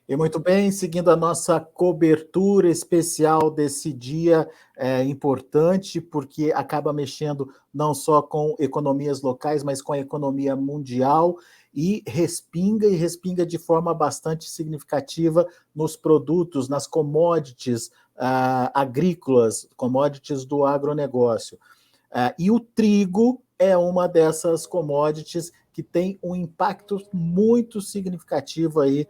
E muito bem, seguindo a nossa cobertura especial desse dia importante, porque acaba mexendo não só com economias locais, mas com a economia mundial, e respinga de forma bastante significativa nos produtos, nas commodities agrícolas, commodities do agronegócio. E o trigo é uma dessas commodities que tem um impacto muito significativo aí,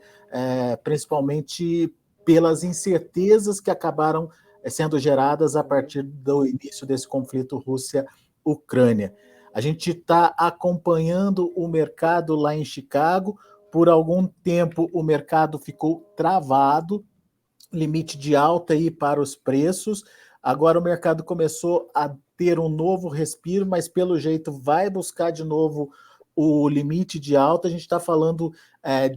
principalmente pelas incertezas que acabaram sendo geradas a partir do início desse conflito Rússia-Ucrânia. A gente está acompanhando o mercado lá em Chicago. Por algum tempo o mercado ficou travado, limite de alta aí para os preços. Agora o mercado começou a ter um novo respiro, mas pelo jeito vai buscar de novo o limite de alta. A gente está falando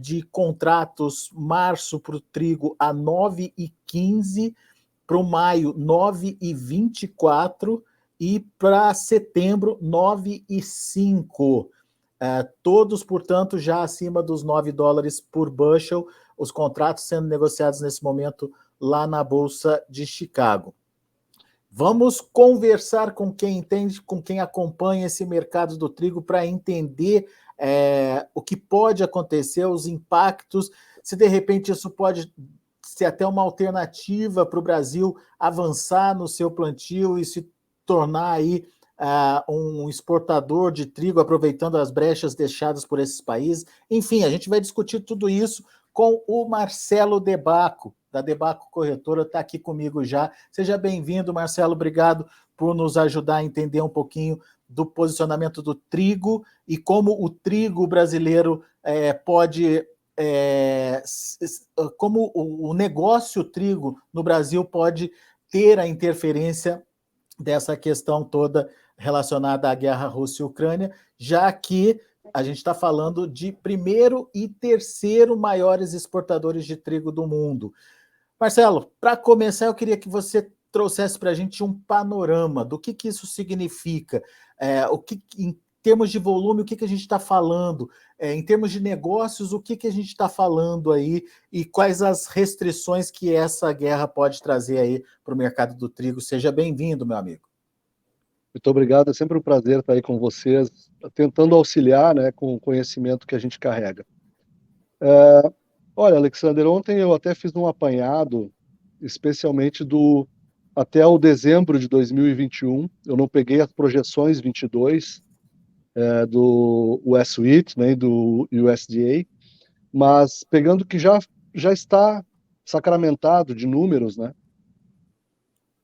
de contratos março para o trigo a 9,15, para o maio 9,24 e para setembro 9,5. Todos, portanto, já acima dos $9 por bushel, os contratos sendo negociados nesse momento lá na Bolsa de Chicago. Vamos conversar com quem entende, com quem acompanha esse mercado do trigo para entender o que pode acontecer, os impactos, se de repente isso pode ser até uma alternativa para o Brasil avançar no seu plantio e se tornar aí um exportador de trigo, aproveitando as brechas deixadas por esses países. Enfim, a gente vai discutir tudo isso com o Marcelo De Bacco, da De Bacco Corretora, está aqui comigo já. Seja bem-vindo, Marcelo, obrigado por nos ajudar a entender um pouquinho do posicionamento do trigo e como o trigo brasileiro pode... como o negócio trigo no Brasil pode ter a interferência dessa questão toda relacionada à guerra Rússia-Ucrânia, já que a gente está falando de primeiro e terceiro maiores exportadores de trigo do mundo. Marcelo, para começar, eu queria que você trouxesse para a gente um panorama do que isso significa, em termos de volume, o que a gente está falando, em termos de negócios, o que a gente está falando aí e quais as restrições que essa guerra pode trazer aí para o mercado do trigo. Seja bem-vindo, meu amigo. Muito obrigado, é sempre um prazer estar aí com vocês, tentando auxiliar, né, com o conhecimento que a gente carrega. Olha, Alexander, ontem eu até fiz um apanhado, especialmente até o dezembro de 2021, eu não peguei as projeções 22 do US Wheat, né, do USDA, mas pegando o que já está sacramentado de números, né?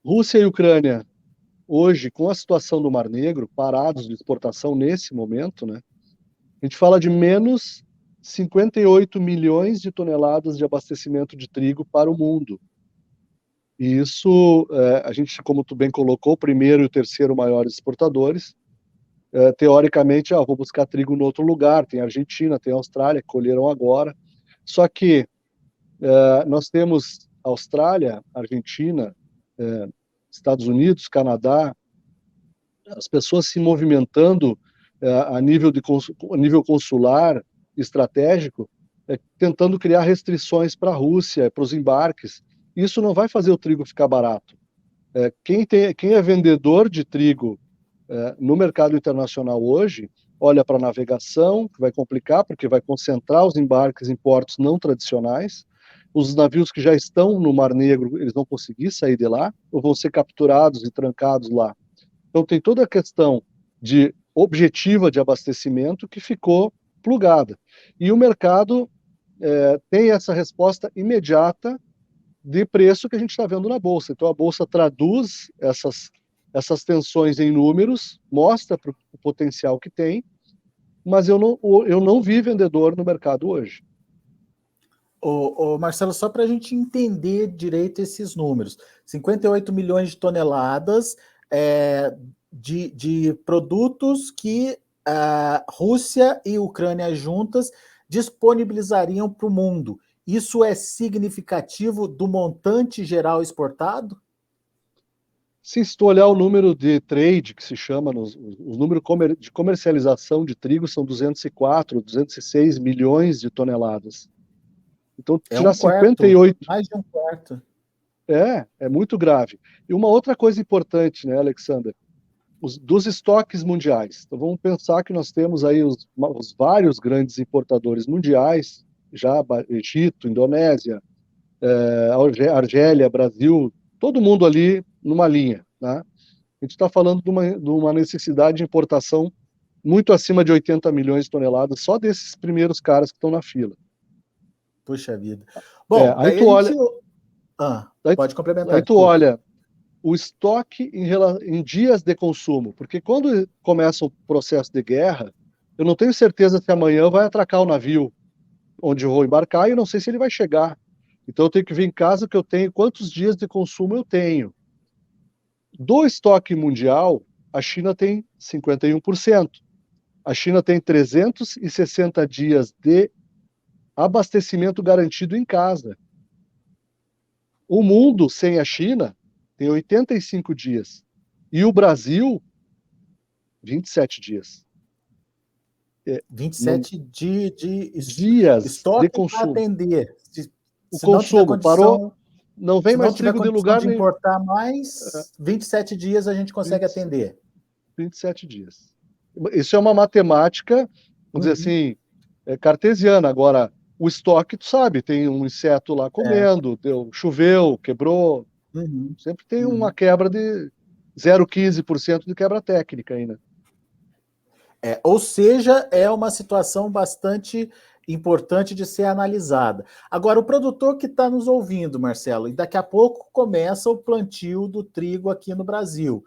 Rússia e Ucrânia, hoje, com a situação do Mar Negro, parados de exportação nesse momento, né? A gente fala de menos 58 milhões de toneladas de abastecimento de trigo para o mundo. E isso, a gente, como tu bem colocou, o primeiro e o terceiro maiores exportadores, teoricamente, vou buscar trigo em outro lugar, tem a Argentina, tem a Austrália, que colheram agora. Só que nós temos Austrália, Argentina, Estados Unidos, Canadá, as pessoas se movimentando a nível consular, estratégico, tentando criar restrições para a Rússia, para os embarques. Isso não vai fazer o trigo ficar barato. Quem é vendedor de trigo no mercado internacional hoje, olha para a navegação, que vai complicar, porque vai concentrar os embarques em portos não tradicionais. Os navios que já estão no Mar Negro, eles vão conseguir sair de lá, ou vão ser capturados e trancados lá. Então tem toda a questão objetiva de abastecimento que ficou plugada. E o mercado tem essa resposta imediata de preço que a gente está vendo na Bolsa. Então a Bolsa traduz essas tensões em números, mostra o potencial que tem, mas eu não vi vendedor no mercado hoje. Marcelo, só para a gente entender direito esses números, 58 milhões de toneladas de produtos que a Rússia e a Ucrânia juntas disponibilizariam para o mundo. Isso é significativo do montante geral exportado? Se tu olhar o número de trade, que se chama, os números de comercialização de trigo são 204, 206 milhões de toneladas. Então, É tirar um quarto, 58 mais de um quarto. é muito grave. E uma outra coisa importante, né, Alexander? Dos estoques mundiais. Então, vamos pensar que nós temos aí os vários grandes importadores mundiais, já Egito, Indonésia, Argélia, Brasil, todo mundo ali numa linha, né? A gente está falando de uma necessidade de importação muito acima de 80 milhões de toneladas, só desses primeiros caras que estão na fila. Puxa vida. Bom, Aí daí a tu gente. olha, Pode aí complementar, tu desculpa. olha o estoque em dias de consumo, porque quando começa o processo de guerra, eu não tenho certeza se amanhã vai atracar o navio onde eu vou embarcar e eu não sei se ele vai chegar. Então eu tenho que ver em casa que eu tenho quantos dias de consumo eu tenho. Do estoque mundial, a China tem 51%. A China tem 360 dias de abastecimento garantido em casa. O mundo sem a China tem 85 dias. E o Brasil, 27 dias. vinte e Não, sete de dias de estoque para consumo. atender. O Se não tiver consumo parou, condição, não vem se não mais tiver trigo de condição lugar de nenhum. importar mais, 27 dias a gente consegue 20, atender. 27 dias. Isso é uma matemática, vamos dizer Uhum. assim, cartesiana. Agora, o estoque, tu sabe, tem um inseto lá É. comendo, choveu, quebrou. Uhum. Sempre tem uma Uhum. quebra de 0,15% de quebra técnica ainda. Ou seja, é uma situação bastante importante de ser analisada. Agora, o produtor que está nos ouvindo, Marcelo, e daqui a pouco começa o plantio do trigo aqui no Brasil.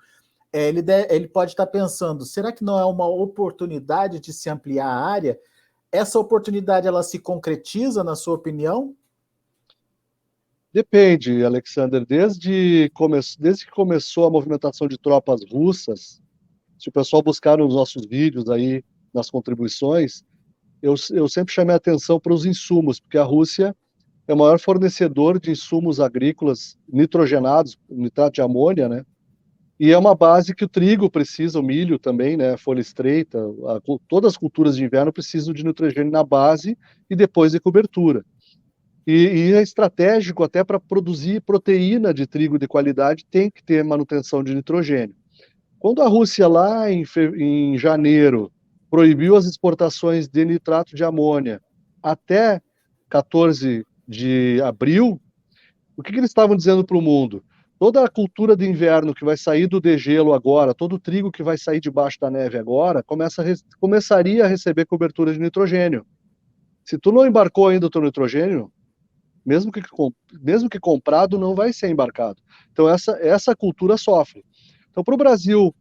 Ele pode estar pensando, será que não é uma oportunidade de se ampliar a área? Essa oportunidade, ela se concretiza, na sua opinião? Depende, Alexander. Desde que começou a movimentação de tropas russas, se o pessoal buscar nos nossos vídeos aí, nas contribuições, eu sempre chamei a atenção para os insumos, porque a Rússia é o maior fornecedor de insumos agrícolas nitrogenados, nitrato de amônia, né? E é uma base que o trigo precisa, o milho também, né? A folha estreita, todas as culturas de inverno precisam de nitrogênio na base e depois de cobertura. E é estratégico até para produzir proteína de trigo de qualidade, tem que ter manutenção de nitrogênio. Quando a Rússia, lá em janeiro, proibiu as exportações de nitrato de amônia até 14 de abril, o que eles estavam dizendo para o mundo? Toda a cultura de inverno que vai sair do degelo agora, todo o trigo que vai sair debaixo da neve agora, começaria a receber cobertura de nitrogênio. Se tu não embarcou ainda o teu nitrogênio, mesmo que comprado, não vai ser embarcado. Então, essa cultura sofre. Então, para o Brasil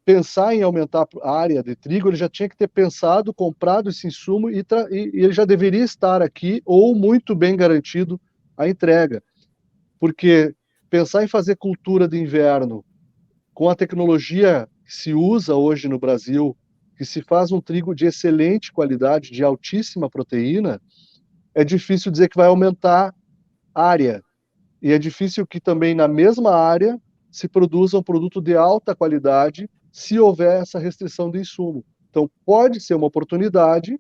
pensar em aumentar a área de trigo, ele já tinha que ter pensado, comprado esse insumo e ele já deveria estar aqui ou muito bem garantido a entrega. Porque pensar em fazer cultura de inverno com a tecnologia que se usa hoje no Brasil, que se faz um trigo de excelente qualidade, de altíssima proteína, é difícil dizer que vai aumentar área. E é difícil que também na mesma área se produza um produto de alta qualidade se houver essa restrição de insumo. Então, pode ser uma oportunidade,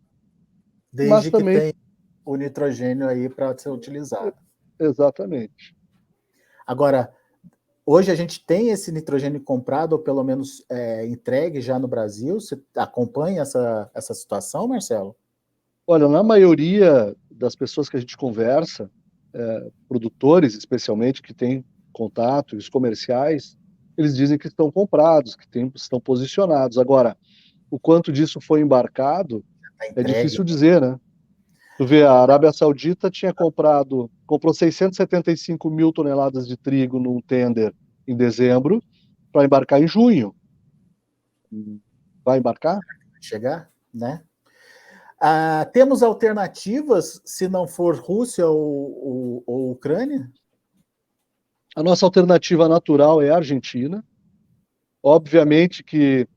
mas Desde que também. tenha o nitrogênio aí para ser utilizado. Exatamente. Agora, hoje a gente tem esse nitrogênio comprado, ou pelo menos entregue já no Brasil? Você acompanha essa situação, Marcelo? Olha, na maioria das pessoas que a gente conversa, produtores especialmente, que têm contato, os comerciais, eles dizem que estão comprados, estão posicionados. Agora, o quanto disso foi embarcado, Está é entregue. difícil dizer, né? Tu vê, a Arábia Saudita comprou 675 mil toneladas de trigo num tender em dezembro para embarcar em junho. Vai embarcar? Chegar, né? Temos alternativas se não for Rússia ou Ucrânia? A nossa alternativa natural é a Argentina. Obviamente que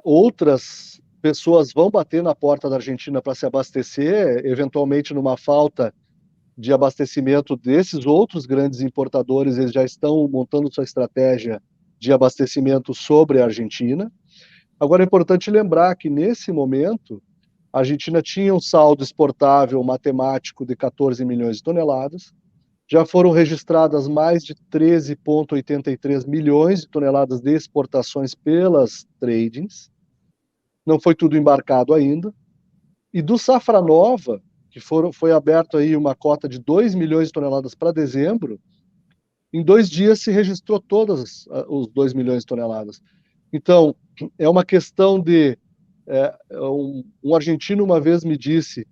outras pessoas vão bater na porta da Argentina para se abastecer, eventualmente numa falta de abastecimento desses outros grandes importadores, eles já estão montando sua estratégia de abastecimento sobre a Argentina. Agora é importante lembrar que nesse momento A Argentina tinha um saldo exportável matemático de 14 milhões de toneladas. Já foram registradas mais de 13,83 milhões de toneladas de exportações pelas tradings. Não foi tudo embarcado ainda. E do Safra Nova, que foi aberto aí uma cota de 2 milhões de toneladas para dezembro, em 2 dias se registrou todas os 2 milhões de toneladas. Então, é uma questão de... um argentino uma vez me disse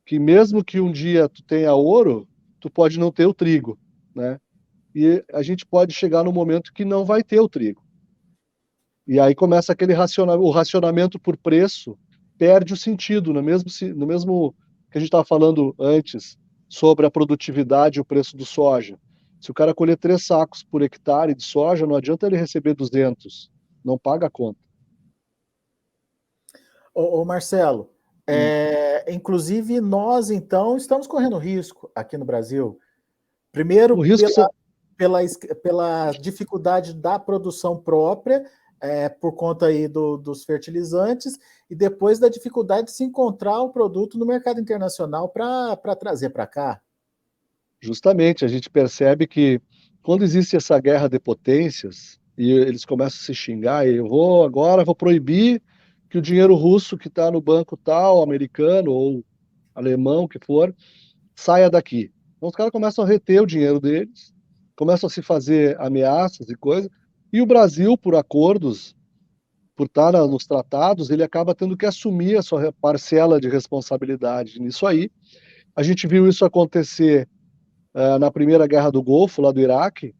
que mesmo que um dia tu tenha ouro, tu pode não ter o trigo, né? E a gente pode chegar no momento que não vai ter o trigo. E aí começa aquele o racionamento por preço, perde o sentido, no mesmo que a gente estava falando antes, sobre a produtividade e o preço do soja. Se o cara colher 3 sacos por hectare de soja, não adianta ele receber 200, não paga a conta. Ô Marcelo, inclusive nós, então, estamos correndo risco aqui no Brasil. Primeiro, O risco... pela dificuldade da produção própria, por conta aí dos fertilizantes, e depois da dificuldade de se encontrar o produto no mercado internacional para trazer para cá. Justamente, a gente percebe que quando existe essa guerra de potências, e eles começam a se xingar, e agora vou proibir que o dinheiro russo que está no banco tal, americano ou alemão, que for, saia daqui. Então os caras começam a reter o dinheiro deles, começam a se fazer ameaças e coisas, e o Brasil, por acordos, por estar nos tratados, ele acaba tendo que assumir a sua parcela de responsabilidade nisso aí. A gente viu isso acontecer na Primeira Guerra do Golfo, lá do Iraque,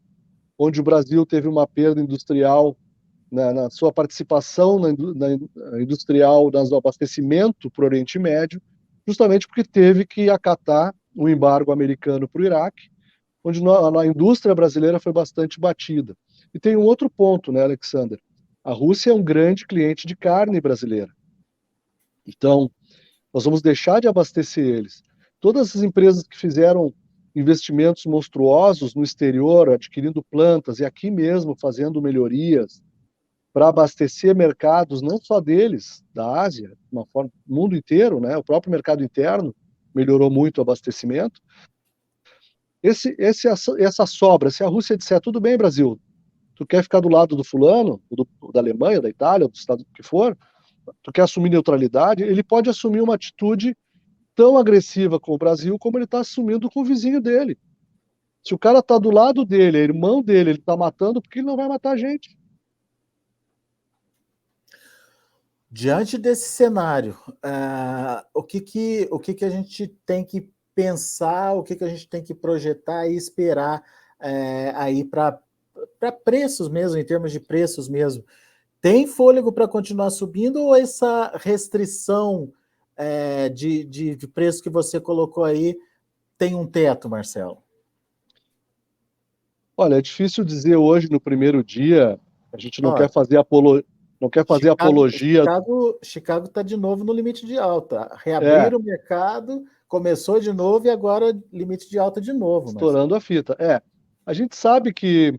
onde o Brasil teve uma perda industrial na sua participação na industrial, no abastecimento para o Oriente Médio, justamente porque teve que acatar o embargo americano para o Iraque, onde a indústria brasileira foi bastante batida. E tem um outro ponto, né, Alexander? A Rússia é um grande cliente de carne brasileira. Então, nós vamos deixar de abastecer eles. Todas as empresas que fizeram investimentos monstruosos no exterior, adquirindo plantas e aqui mesmo fazendo melhorias para abastecer mercados não só deles, da Ásia, de uma forma, o mundo inteiro, né? O próprio mercado interno melhorou muito o abastecimento. Essa sobra, se a Rússia disser, tudo bem, Brasil, tu quer ficar do lado do fulano, da Alemanha, da Itália, do estado que for, tu quer assumir neutralidade, ele pode assumir uma atitude tão agressiva com o Brasil como ele está assumindo com o vizinho dele. Se o cara está do lado dele, é irmão dele, ele está matando, por que ele não vai matar a gente? Diante desse cenário, o que a gente tem que pensar, o que a gente tem que projetar e esperar aí para preços mesmo, em termos de preços mesmo? Tem fôlego para continuar subindo ou essa restrição de preço que você colocou aí tem um teto, Marcelo? Olha, é difícil dizer hoje no primeiro dia, a gente não quer fazer apologia. Chicago está de novo no limite de alta. Reabriram o mercado, começou de novo e agora limite de alta de novo. Estourando a fita. A gente sabe que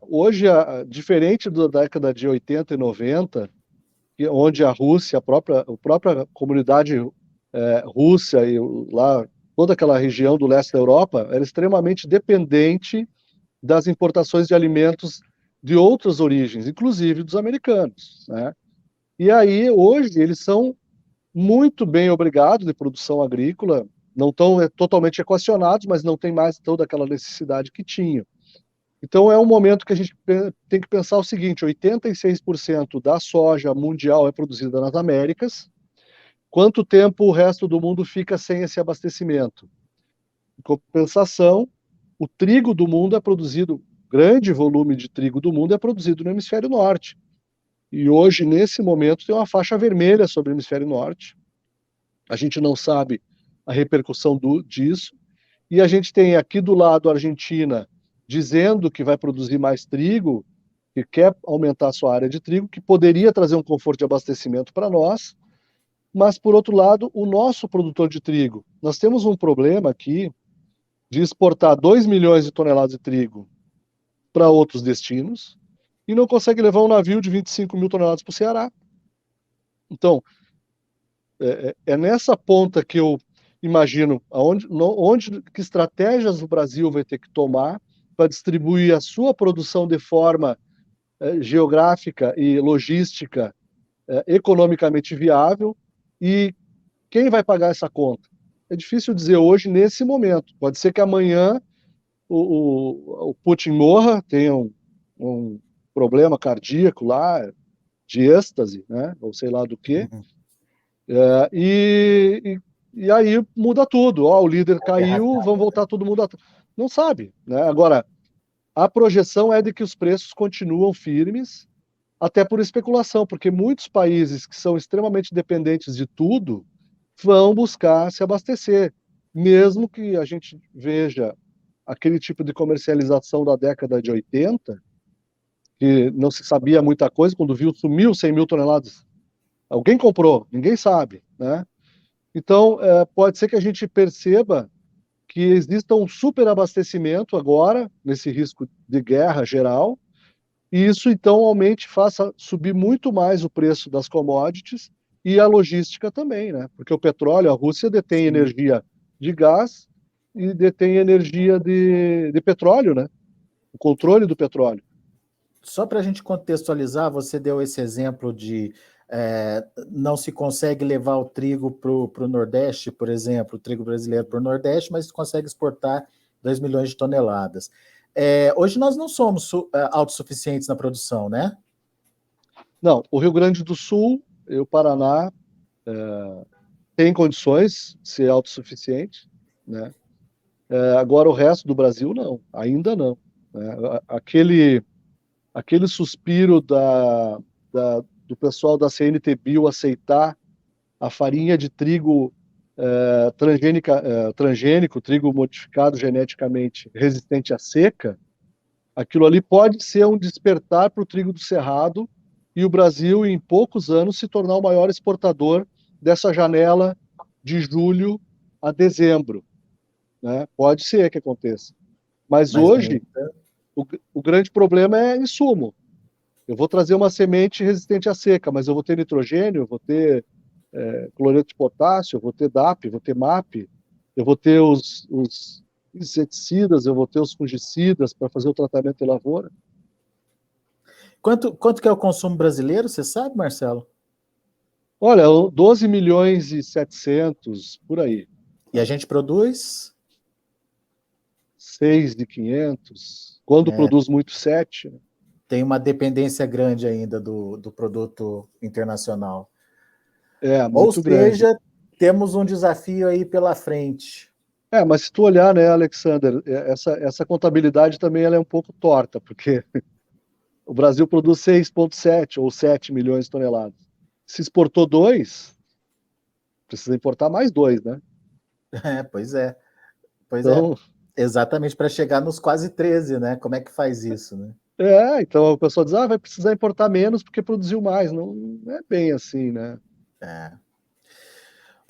hoje, diferente da década de 80 e 90, onde a Rússia, a própria comunidade russa e lá toda aquela região do leste da Europa era extremamente dependente das importações de alimentos de outras origens, inclusive dos americanos, né? E aí, hoje, eles são muito bem obrigados de produção agrícola, não estão totalmente equacionados, mas não tem mais toda aquela necessidade que tinham. Então, é um momento que a gente tem que pensar o seguinte, 86% da soja mundial é produzida nas Américas, quanto tempo o resto do mundo fica sem esse abastecimento? Em compensação, o trigo do mundo é produzido, grande volume de trigo do mundo é produzido no hemisfério norte. E hoje, nesse momento, tem uma faixa vermelha sobre o hemisfério norte. A gente não sabe a repercussão disso. E a gente tem aqui do lado a Argentina dizendo que vai produzir mais trigo, que quer aumentar a sua área de trigo, que poderia trazer um conforto de abastecimento para nós. Mas, por outro lado, o nosso produtor de trigo, nós temos um problema aqui de exportar 2 milhões de toneladas de trigo para outros destinos e não consegue levar um navio de 25 mil toneladas para o Ceará. Então, é nessa ponta que eu imagino que estratégias o Brasil vai ter que tomar para distribuir a sua produção de forma geográfica e logística economicamente viável, e quem vai pagar essa conta? É difícil dizer hoje, nesse momento. Pode ser que amanhã o Putin morra, tenha um problema cardíaco lá, de êxtase, né? Ou sei lá do que, Uhum. e aí muda tudo. Ó, o líder Guerra caiu, vamos acaba. voltar todo mundo atrás. Não sabe, né? Agora, a projeção é de que os preços continuam firmes, até por especulação, porque muitos países que são extremamente dependentes de tudo vão buscar se abastecer, mesmo que a gente veja aquele tipo de comercialização da década de 80, que não se sabia muita coisa, quando viu, sumiu 100 mil toneladas. Alguém comprou, ninguém sabe, né? Então, pode ser que a gente perceba que exista um superabastecimento agora, nesse risco de guerra geral, e isso então aumente, faça subir muito mais o preço das commodities e a logística também, né? Porque o petróleo, a Rússia detém Sim. energia de gás e detém energia de petróleo, né? O controle do petróleo. Só para a gente contextualizar, você deu esse exemplo de não se consegue levar o trigo para o Nordeste, por exemplo, o trigo brasileiro para o Nordeste, mas consegue exportar 2 milhões de toneladas. Hoje nós não somos autossuficientes na produção, né? Não, o Rio Grande do Sul e o Paraná têm condições de ser autossuficiente, né? Agora o resto do Brasil não, ainda não, né? Aquele suspiro do pessoal da CNTBio aceitar a farinha de trigo transgênico, trigo modificado geneticamente resistente à seca, aquilo ali pode ser um despertar para o trigo do Cerrado e o Brasil, em poucos anos, se tornar o maior exportador dessa janela de julho a dezembro, né? Pode ser que aconteça. Mas Mas hoje, ainda. o grande problema é insumo. Eu vou trazer uma semente resistente à seca, mas eu vou ter nitrogênio, eu vou ter cloreto de potássio, eu vou ter DAP, eu vou ter MAP, eu vou ter os inseticidas, eu vou ter os fungicidas para fazer o tratamento de lavoura. Quanto que é o consumo brasileiro, você sabe, Marcelo? Olha, 12 milhões e 700, por aí. E a gente produz? 6 de 500. Quando É, produz muito, 7. Né? tem uma dependência grande ainda do produto internacional. É, Ou muito grande. seja, temos um desafio aí pela frente. Mas se tu olhar, né, Alexander, essa contabilidade também ela é um pouco torta, porque o Brasil produz 6,7 ou 7 milhões de toneladas. Se exportou 2, precisa importar mais 2, né? Pois é. Pois é. Então, Exatamente para chegar nos quase 13, né? Como é que faz isso, né? então o pessoal diz, vai precisar importar menos porque produziu mais. Não, não é bem assim, né? É.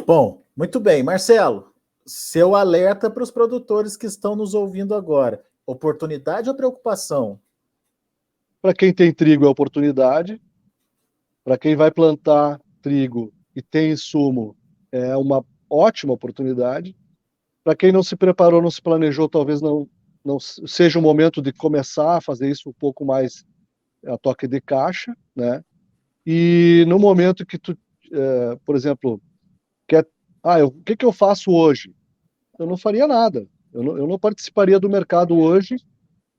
Bom, muito bem. Marcelo, seu alerta para os produtores que estão nos ouvindo agora. Oportunidade ou preocupação? Para quem tem trigo é oportunidade, para quem vai plantar trigo e tem insumo é uma ótima oportunidade. Para quem não se preparou, não se planejou, talvez não seja o momento de começar a fazer isso um pouco mais a toque de caixa, né? E no momento que tu, por exemplo, quer, o que que eu faço hoje? Eu não faria nada. Eu não participaria do mercado hoje,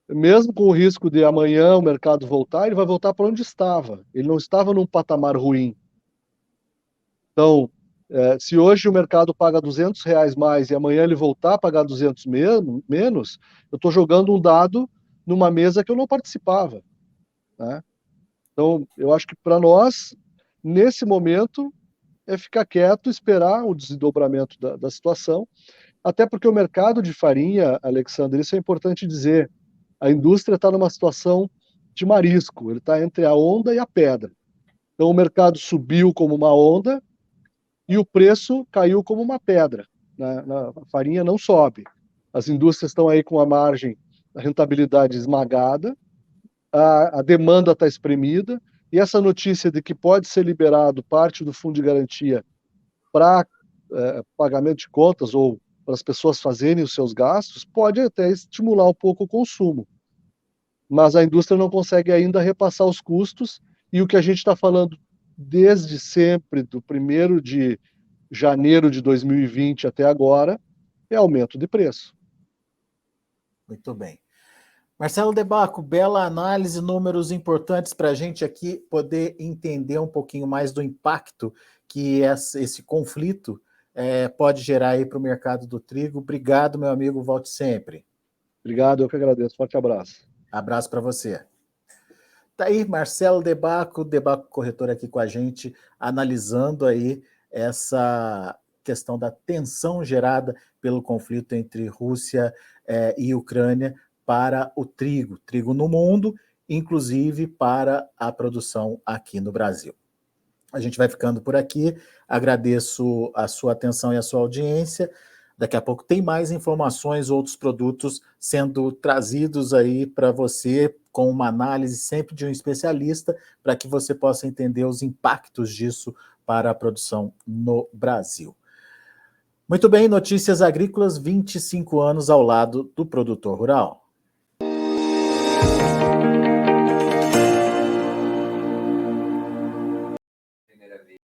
mesmo com o risco de amanhã o mercado voltar, ele vai voltar para onde estava. Ele não estava num patamar ruim. Então, se hoje o mercado paga R$ 200 mais e amanhã ele voltar a pagar 200 menos, eu estou jogando um dado numa mesa que eu não participava, né? Então, eu acho que para nós, nesse momento, é ficar quieto, esperar o desdobramento da situação, até porque o mercado de farinha, Alexandre, isso é importante dizer, a indústria está numa situação de marisco, ele está entre a onda e a pedra. Então, o mercado subiu como uma onda, e o preço caiu como uma pedra. A farinha não sobe. As indústrias estão aí com a margem, a rentabilidade esmagada, a demanda está espremida, e essa notícia de que pode ser liberado parte do fundo de garantia para pagamento de contas ou para as pessoas fazerem os seus gastos, pode até estimular um pouco o consumo. Mas a indústria não consegue ainda repassar os custos, e o que a gente está falando desde sempre, do 1º de janeiro de 2020 até agora, é aumento de preço. Muito bem. Marcelo De Bacco, bela análise, números importantes para a gente aqui poder entender um pouquinho mais do impacto que esse conflito pode gerar aí para o mercado do trigo. Obrigado, meu amigo, volte sempre. Obrigado, eu que agradeço. Forte abraço. Abraço para você. Tá aí, Marcelo De Bacco corretor aqui com a gente, analisando aí essa questão da tensão gerada pelo conflito entre Rússia e Ucrânia para o trigo no mundo, inclusive para a produção aqui no Brasil. A gente vai ficando por aqui, agradeço a sua atenção e a sua audiência. Daqui a pouco tem mais informações, outros produtos sendo trazidos aí para você com uma análise sempre de um especialista, para que você possa entender os impactos disso para a produção no Brasil. Muito bem, Notícias Agrícolas, 25 anos ao lado do produtor rural.